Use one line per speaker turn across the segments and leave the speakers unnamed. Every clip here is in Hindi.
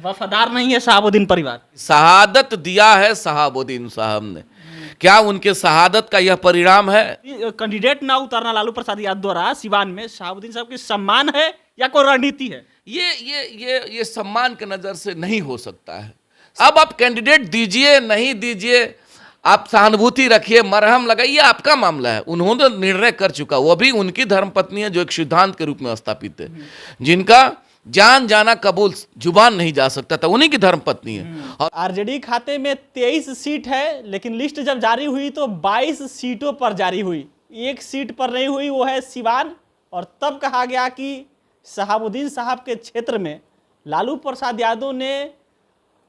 वफादार नहीं है शहाबुद्दीन परिवार।
शहादत दिया है शहाबुद्दीन साहब ने, क्या उनके शहादत का यह परिणाम है?
कैंडिडेट ना उतारना लालू प्रसाद यादव द्वारा सिवान में शहाबुद्दीन साहब की सम्मान है या कोई रणनीति है?
ये सम्मान के नजर से नहीं हो सकता है। अब आप कैंडिडेट दीजिए नहीं दीजिए, आप सहानुभूति रखिए, मरहम लगाइए, आपका मामला है। उन्होंने निर्णय कर चुका, वो भी उनकी धर्मपत्नी है जो एक सिद्धांत के रूप में स्थापित है, जिनका जान जाना कबूल जुबान नहीं जा सकता था, उन्हीं की धर्मपत्नी है।
और आरजेडी खाते में 23 सीट है, लेकिन लिस्ट जब जारी हुई तो 22 सीटों पर जारी हुई, एक सीट पर नहीं हुई, वो है सिवान। और तब कहा गया कि शहाबुद्दीन साहब के क्षेत्र में लालू प्रसाद यादव ने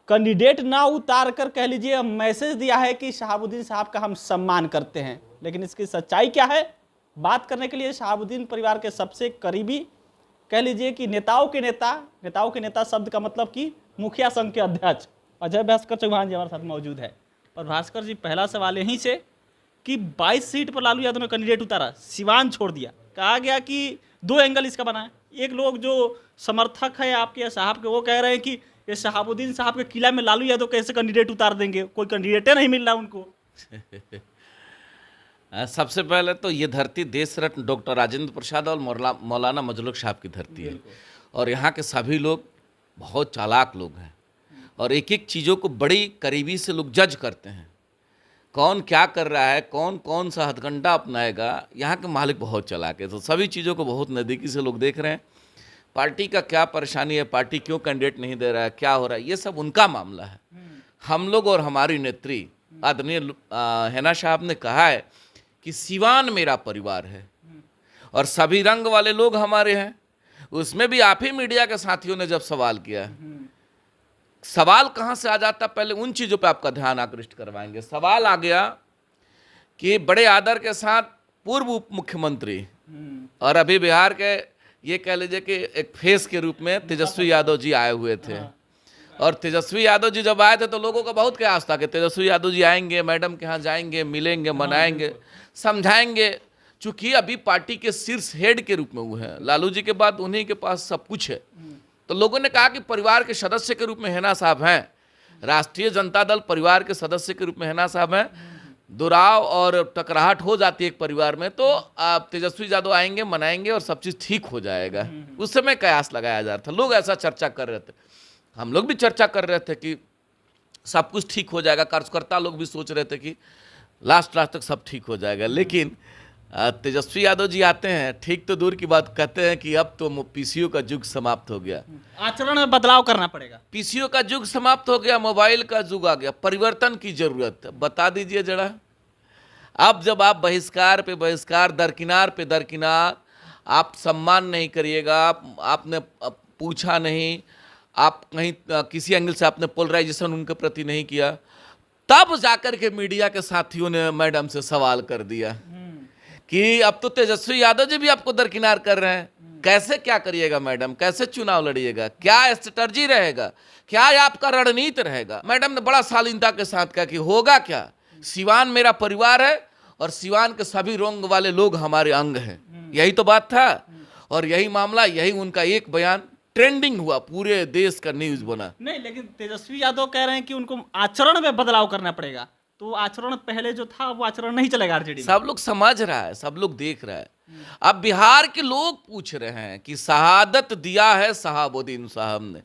कैंडिडेट ना उतार कर कह लीजिए मैसेज दिया है कि शहाबुद्दीन साहब का हम सम्मान करते हैं। लेकिन इसकी सच्चाई क्या है, बात करने के लिए शहाबुद्दीन परिवार के सबसे करीबी, कह लीजिए कि नेताओं के नेता शब्द का मतलब कि मुखिया संघ के अध्यक्ष अजय भास्कर चौहान जी हमारे साथ मौजूद है। और भास्कर जी, पहला सवाल यहीं से कि 22 सीट पर लालू यादव ने कैंडिडेट उतारा, सिवान छोड़ दिया, कहा गया कि दो एंगल इसका बना है। एक लोग जो समर्थक है आपके साहब के, वो कह रहे हैं कि ये शहाबुद्दीन साहब के किला में लालू यादव कैसे कैंडिडेट उतार देंगे, कोई कैंडिडेटे नहीं मिल रहा उनको।
सबसे पहले तो ये धरती देश रत्न डॉक्टर राजेंद्र प्रसाद और मौलाना मजलूक साहब की धरती है, और यहाँ के सभी लोग बहुत चालाक लोग हैं और एक एक चीज़ों को बड़ी करीबी से लोग जज करते हैं। कौन क्या कर रहा है, कौन कौन सा हथकंडा अपनाएगा, यहाँ के मालिक बहुत चालाक है, तो सभी चीज़ों को बहुत नज़दीकी से लोग देख रहे हैं। पार्टी का क्या परेशानी है, पार्टी क्यों कैंडिडेट नहीं दे रहा है, क्या हो रहा है, ये सब उनका मामला है। हम लोग और हमारी नेत्री आदरणीय हैना साहब ने कहा है कि सिवान मेरा परिवार है और सभी रंग वाले लोग हमारे हैं। उसमें भी आप ही मीडिया के साथियों ने जब सवाल किया, सवाल कहाँ से आ जाता, पहले उन चीज़ों पे आपका ध्यान आकृष्ट करवाएंगे। सवाल आ गया कि बड़े आदर के साथ पूर्व उप मुख्यमंत्री और अभी बिहार के ये कह लीजिए कि एक फेस के रूप में तेजस्वी यादव जी आए हुए थे। और तेजस्वी यादव जी जब आए थे तो लोगों का बहुत कयास था कि तेजस्वी यादव जी आएंगे, मैडम के यहाँ जाएंगे, मिलेंगे, मनाएंगे, समझाएंगे। चूंकि अभी पार्टी के शीर्ष हेड के रूप में वो हैं, लालू जी के बाद उन्हीं के पास सब कुछ है, तो लोगों ने कहा कि परिवार के सदस्य के रूप में हैना साहब हैं, राष्ट्रीय जनता दल परिवार के सदस्य के रूप में हैना साहब हैं, दुराव और टकराहट हो जाती है एक परिवार में, तो आप तेजस्वी यादव आएंगे, मनाएंगे और सब चीज़ ठीक हो जाएगा। उस समय कयास लगाया जा रहा था, लोग ऐसा चर्चा कर रहे थे, हम लोग भी चर्चा कर रहे थे कि सब कुछ ठीक हो जाएगा, कार्यकर्ता लोग भी सोच रहे थे कि लास्ट तक सब ठीक हो जाएगा। लेकिन तेजस्वी यादव जी आते हैं, ठीक तो दूर की बात, कहते हैं कि अब तो पीसीओ का युग समाप्त हो गया,
आचरण में बदलाव करना पड़ेगा,
पीसीओ का युग समाप्त हो गया, मोबाइल का युग आ गया, परिवर्तन की जरूरत है। बता दीजिए जरा, अब जब आप बहिष्कार पे बहिष्कार, दरकिनार पे दरकिनार, आप सम्मान नहीं करिएगा, आपने पूछा नहीं, आप कहीं किसी एंगल से आपने पोलराइजेशन उनके प्रति नहीं किया, तब जाकर के मीडिया के साथियों ने मैडम से सवाल कर दिया कि अब तो तेजस्वी यादव जी भी आपको दरकिनार कर रहे हैं, कैसे क्या करिएगा मैडम, कैसे चुनाव लड़िएगा, क्या स्ट्रेटजी रहेगा, क्या आपका रणनीति रहेगा। मैडम ने बड़ा शालीनता के साथ कहा कि होगा क्या, सिवान मेरा परिवार है और सिवान के सभी रंग वाले लोग हमारे अंग हैं, यही तो बात था। और यही मामला, यही उनका एक बयान ट्रेंडिंग हुआ, पूरे देश का न्यूज बना।
नहीं, लेकिन तेजस्वी यादव कह रहे हैं कि उनको आचरण में बदलाव करना पड़ेगा, तो आचरण पहले जो था वो आचरण नहीं चलेगा आरजेडी में।
सब लोग समझ रहा है, सब लोग देख रहा है। अब बिहार के लोग पूछ रहे हैं कि शहादत दिया है शहाबुद्दीन साहब ने,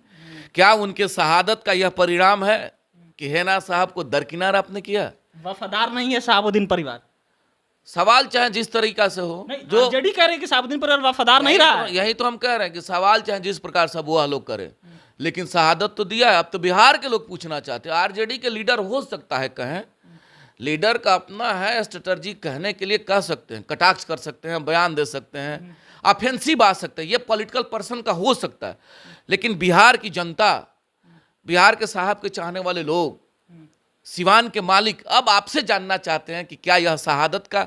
क्या उनके शहादत का यह परिणाम है कि हैना साहब को दरकिनार आपने किया?
वफादार नहीं है शहाबुद्दीन परिवार,
सवाल चाहे जिस तरीका से हो,
जो आरजेडी कह रहे हैं कि शहाबुद्दीन परिवार वफादार नहीं रहा है।
यही तो हम कह रहे हैं कि सवाल चाहे जिस प्रकार से वो लोग करें, लेकिन शहादत तो दिया है। अब तो बिहार के लोग पूछना चाहते हैं, आरजेडी के लीडर हो सकता है कहें, लीडर का अपना है स्ट्रेटजी, कहने के लिए कह सकते हैं, कटाक्ष कर सकते हैं, बयान दे सकते हैं, ऑफेंसिव आ सकते हैं, ये पॉलिटिकल पर्सन का हो सकता है। लेकिन बिहार की जनता, बिहार के साहब के चाहने वाले लोग, सिवान के मालिक अब आपसे जानना चाहते हैं कि क्या यह शहादत का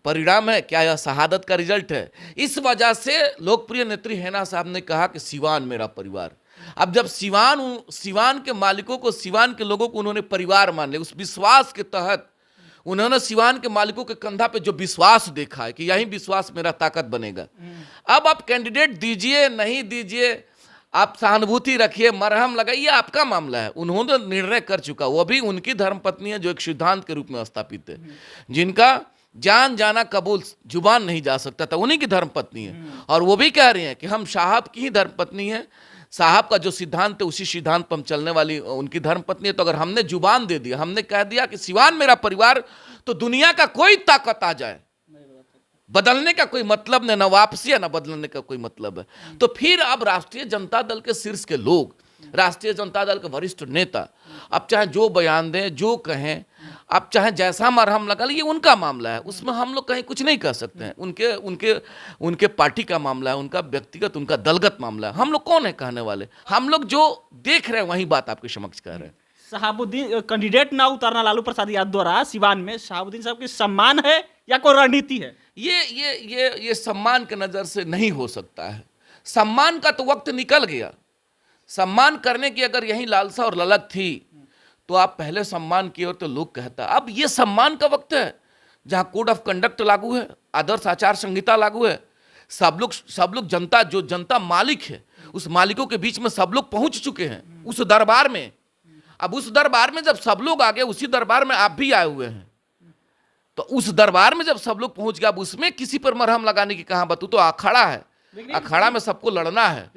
परिणाम है, क्या यह शहादत का रिजल्ट है। इस वजह से लोकप्रिय नेत्री हैना साहब ने कहा कि सिवान मेरा परिवार। अब जब सिवान के मालिकों को, सिवान के लोगों को उन्होंने परिवार मान लिया, उस विश्वास के तहत उन्होंने सिवान के मालिकों के कंधा पे जो विश्वास देखा है कि यही विश्वास मेरा ताकत बनेगा। अब आप कैंडिडेट दीजिए नहीं दीजिए, आप सहानुभूति रखिए, मरहम लगाइए, आपका मामला है। उन्होंने निर्णय कर चुका, वो भी उनकी धर्मपत्नी है जो एक सिद्धांत के रूप में स्थापित है, जिनका जान जाना कबूल जुबान नहीं जा सकता था, उन्हीं की धर्मपत्नी है। और वो भी कह रही हैं कि हम साहब की ही धर्मपत्नी है, साहब का जो सिद्धांत है उसी सिद्धांत पर हम चलने वाली उनकी धर्मपत्नी है। तो अगर हमने जुबान दे दिया, हमने कह दिया कि सिवान मेरा परिवार, तो दुनिया का कोई ताकत आ जाए, बदलने का कोई मतलब नहीं, ना वापसी है ना बदलने का कोई मतलब है। तो फिर अब राष्ट्रीय जनता दल के शीर्ष के लोग, राष्ट्रीय जनता दल के वरिष्ठ नेता, अब चाहे जो बयान दें, जो कहें, अब चाहे जैसा मरहम लगा ले, ये उनका मामला है, उसमें हम लोग कहीं कुछ नहीं कर सकते हैं। उनके उनके उनके पार्टी का मामला है, उनका व्यक्तिगत, उनका दलगत मामला है। हम लोग कौन है कहने वाले? हम लोग जो देख रहे हैं वही बात आपके समक्ष कह रहे हैं।
शहाबुद्दीन कैंडिडेट ना उतारना लालू प्रसाद यादव द्वारा सिवान में शहाबुद्दीन साहब की सम्मान है या कोई रणनीति है?
ये सम्मान के नज़र से नहीं हो सकता है। सम्मान का तो वक्त निकल गया। सम्मान करने की अगर यही लालसा और ललक थी तो आप पहले सम्मान किए और तो लोग कहता। अब ये सम्मान का वक्त है जहाँ कोड ऑफ कंडक्ट लागू है, आदर्श आचार संहिता लागू है, सब लोग जनता, जो जनता मालिक है, उस मालिकों के बीच में सब लोग पहुंच चुके हैं उस दरबार में। अब उस दरबार में जब सब लोग आ गए, उसी दरबार में आप भी आए हुए हैं, तो उस दरबार में जब सब लोग पहुंच गए, अब उसमें किसी पर मरहम लगाने की कहां बात? तो अखाड़ा है, अखाड़ा में सबको लड़ना है।